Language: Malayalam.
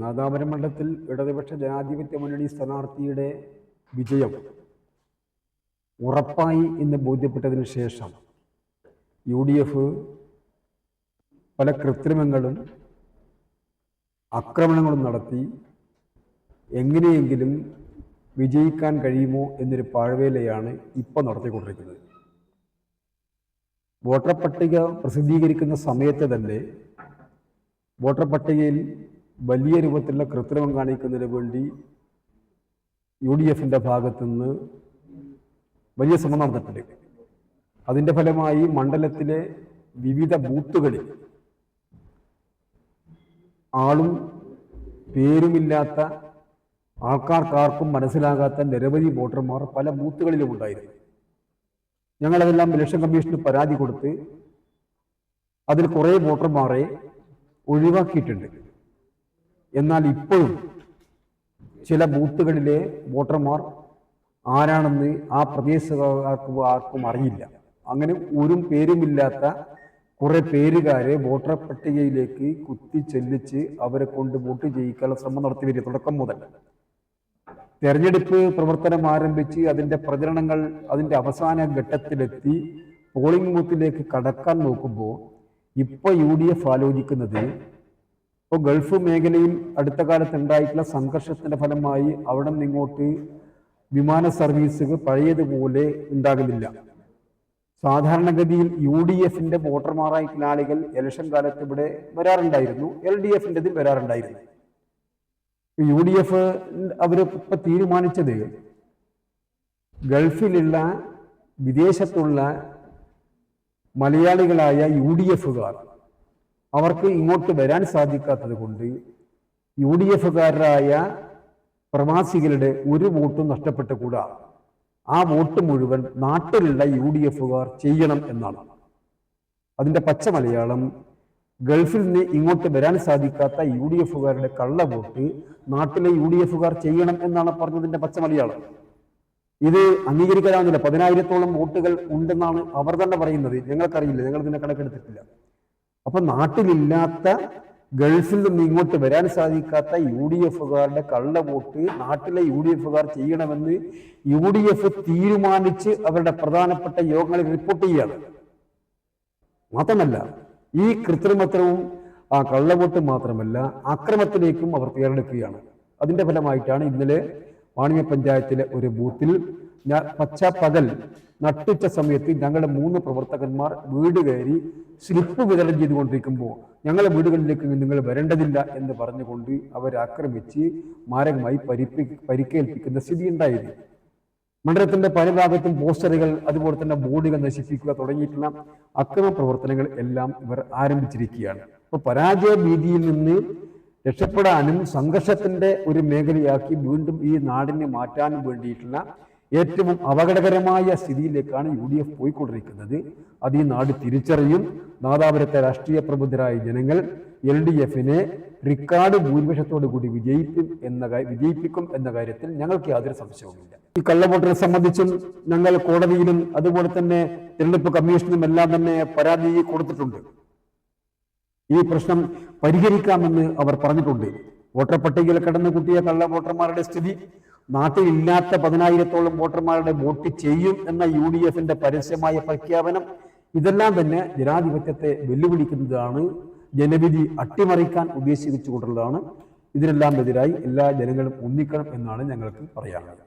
നാദാപുരം മണ്ഡലത്തിൽ ഇടതുപക്ഷ ജനാധിപത്യ മുന്നണി സ്ഥാനാർത്ഥിയുടെ വിജയം ഉറപ്പായി എന്ന് ബോധ്യപ്പെട്ടതിന് ശേഷം UDF പല കൃത്രിമങ്ങളും ആക്രമണങ്ങളും നടത്തി എങ്ങനെയെങ്കിലും വിജയിക്കാൻ കഴിയുമോ എന്നൊരു പാഴ്വേലയാണ് ഇപ്പോൾ നടത്തിക്കൊണ്ടിരിക്കുന്നത്. വോട്ടർ പട്ടിക പ്രസിദ്ധീകരിക്കുന്ന സമയത്ത് തന്നെ വോട്ടർ പട്ടികയിൽ വലിയ രൂപത്തിലുള്ള കൃത്രിമം കാണിക്കുന്നതിന് വേണ്ടി UDFിൻ്റെ ഭാഗത്തുനിന്ന് വലിയ ശ്രമം നടന്നിട്ടുണ്ട്. അതിൻ്റെ ഫലമായി മണ്ഡലത്തിലെ വിവിധ ബൂത്തുകളിൽ ആളും പേരുമില്ലാത്ത ആൾക്കാർക്കാർക്കും മനസ്സിലാകാത്ത നിരവധി വോട്ടർമാർ പല ബൂത്തുകളിലും ഉണ്ടായിരുന്നു. ഞങ്ങളതെല്ലാം ഇലക്ഷൻ കമ്മീഷന് പരാതി കൊടുത്ത് അതിൽ കുറേ വോട്ടർമാരെ ഒഴിവാക്കിയിട്ടുണ്ട്. എന്നാൽ ഇപ്പോഴും ചില ബൂത്തുകളിലെ വോട്ടർമാർ ആരാണെന്ന് ആ പ്രദേശക്കാർക്ക് ആർക്കും അറിയില്ല. അങ്ങനെ ഒരു പേരുമില്ലാത്ത കുറെ പേരുകാരെ വോട്ടർ പട്ടികയിലേക്ക് കുത്തി ചെല്ലിച്ച് അവരെ കൊണ്ട് വോട്ട് ചെയ്യിക്കാനുള്ള ശ്രമം നടത്തി വരിക തുടക്കം മുതൽ. തെരഞ്ഞെടുപ്പ് പ്രവർത്തനം ആരംഭിച്ച് അതിൻ്റെ പ്രചരണങ്ങൾ അതിൻ്റെ അവസാന ഘട്ടത്തിലെത്തി പോളിംഗ് ബൂത്തിലേക്ക് കടക്കാൻ നോക്കുമ്പോൾ ഇപ്പോൾ UDF ആലോചിക്കുന്നത്, ഇപ്പോൾ ഗൾഫ് മേഖലയിൽ അടുത്ത കാലത്ത് ഉണ്ടായിട്ടുള്ള സംഘർഷത്തിന്റെ ഫലമായി അവിടെ നിന്നിങ്ങോട്ട് വിമാന സർവീസുകൾ പഴയതുപോലെ ഉണ്ടാകുന്നില്ല. സാധാരണഗതിയിൽ UDFിന്റെ വോട്ടർമാരായിട്ടുള്ള ആളുകൾ ഇലക്ഷൻ കാലത്ത് ഇവിടെ വരാറുണ്ടായിരുന്നു, LDFിൻ്റെതും വരാറുണ്ടായിരുന്നു. UDF അവരിപ്പോ തീരുമാനിച്ചത് ഗൾഫിലുള്ള വിദേശത്തുള്ള മലയാളികളായ UDFകാർ അവർക്ക് ഇങ്ങോട്ട് വരാൻ സാധിക്കാത്തത് കൊണ്ട് UDFകാരായ പ്രവാസികളുടെ ഒരു വോട്ടും നഷ്ടപ്പെട്ടുകൂടാ, ആ വോട്ട് മുഴുവൻ നാട്ടിലുള്ള UDFകാർ ചെയ്യണം എന്നാണ്. അതിൻ്റെ പച്ച മലയാളം, ഗൾഫിൽ നിന്ന് ഇങ്ങോട്ട് വരാൻ സാധിക്കാത്ത UDFകാരുടെ കള്ള വോട്ട് നാട്ടിലെ UDFകാർ ചെയ്യണം എന്നാണ് പറഞ്ഞതിൻ്റെ പച്ച മലയാളം. ഇത് അംഗീകരിക്കാനാവുന്നില്ല. 10,000-ഓളം വോട്ടുകൾ ഉണ്ടെന്നാണ് അവർ തന്നെ പറയുന്നത്. ഞങ്ങൾക്കറിയില്ല, ഞങ്ങൾ ഇതിനെ കണക്കെടുത്തിട്ടില്ല. അപ്പൊ നാട്ടിലില്ലാത്ത ഗൾഫിൽ നിന്ന് ഇങ്ങോട്ട് വരാൻ സാധിക്കാത്ത UDFകാരുടെ കള്ള വോട്ട് നാട്ടിലെ UDFകാർ ചെയ്യണമെന്ന് UDF തീരുമാനിച്ച് അവരുടെ പ്രധാനപ്പെട്ട യോഗങ്ങളിൽ റിപ്പോർട്ട് ചെയ്യുകയാണ്. മാത്രമല്ല, ഈ കൃത്രിമത്വവും ആ കള്ളവോട്ട് മാത്രമല്ല അക്രമത്തിലേക്കും അവർ തയ്യാറെടുക്കുകയാണ്. അതിന്റെ ഫലമായിട്ടാണ് ഇന്നലെ വാണിയ പഞ്ചായത്തിലെ ഒരു ബൂത്തിൽ പകൽ നട്ടുച്ച സമയത്ത് ഞങ്ങളുടെ 3 പ്രവർത്തകന്മാർ വീട് കയറി സ്ലിപ്പ് വിതരണം ചെയ്തുകൊണ്ടിരിക്കുമ്പോൾ ഞങ്ങളുടെ വീടുകളിലേക്ക് നിങ്ങൾ വരേണ്ടതില്ല എന്ന് പറഞ്ഞുകൊണ്ട് അവരെ ആക്രമിച്ച് മാരകമായി പരിക്കേൽപ്പിക്കുന്ന സ്ഥിതി ഉണ്ടായിരുന്നു. മണ്ഡലത്തിന്റെ പല ഭാഗത്തും പോസ്റ്ററുകൾ അതുപോലെ തന്നെ ബോർഡുകൾ നശിപ്പിക്കുക തുടങ്ങിയിട്ടുള്ള അക്രമ പ്രവർത്തനങ്ങൾ എല്ലാം ഇവർ ആരംഭിച്ചിരിക്കുകയാണ്. അപ്പോൾ പരാജയ ഭീതിയിൽ നിന്ന് രക്ഷപ്പെടാനും സംഘർഷത്തിന്റെ ഒരു മേഖലയാക്കി വീണ്ടും ഈ നാടിനെ മാറ്റാനും വേണ്ടിയിട്ടുള്ള ഏറ്റവും അപകടകരമായ സ്ഥിതിയിലേക്കാണ് UDF പോയിക്കൊണ്ടിരിക്കുന്നത്. അത് ഈ നാട് തിരിച്ചറിയും. നാദാപുരത്തെ രാഷ്ട്രീയ പ്രബുദ്ധരായ ജനങ്ങൾ LDFിനെ റിക്കാർഡ് ഭൂരിപക്ഷത്തോടു കൂടി വിജയിപ്പിക്കും എന്ന കാര്യത്തിൽ ഞങ്ങൾക്ക് യാതൊരു സംശയവുമില്ല. ഈ കള്ളവോട്ടിനെ സംബന്ധിച്ചും ഞങ്ങൾ കോടതിയിലും അതുപോലെ തന്നെ തിരഞ്ഞെടുപ്പ് കമ്മീഷനും എല്ലാം തന്നെ പരാതി കൊടുത്തിട്ടുണ്ട്. ഈ പ്രശ്നം പരിഹരിക്കാമെന്ന് അവർ പറഞ്ഞിട്ടുണ്ട്. വോട്ടർ പട്ടികയിൽ കടന്നുകൂട്ടിയ കള്ള വോട്ടർമാരുടെ സ്ഥിതി, നാട്ടിലില്ലാത്ത 10,000-ഓളം വോട്ടർമാരുടെ വോട്ട് ചെയ്യും എന്ന UDFിന്റെ പരസ്യമായ പ്രഖ്യാപനം, ഇതെല്ലാം തന്നെ ജനാധിപത്യത്തെ വെല്ലുവിളിക്കുന്നതാണ്, ജനവിധി അട്ടിമറിക്കാൻ ഉദ്ദേശിച്ചുകൊണ്ടുള്ളതാണ്. ഇതിനെല്ലാം എതിരായി എല്ലാ ജനങ്ങളും ഒന്നിക്കണം എന്നാണ് ഞങ്ങൾക്ക് പറയാനുള്ളത്.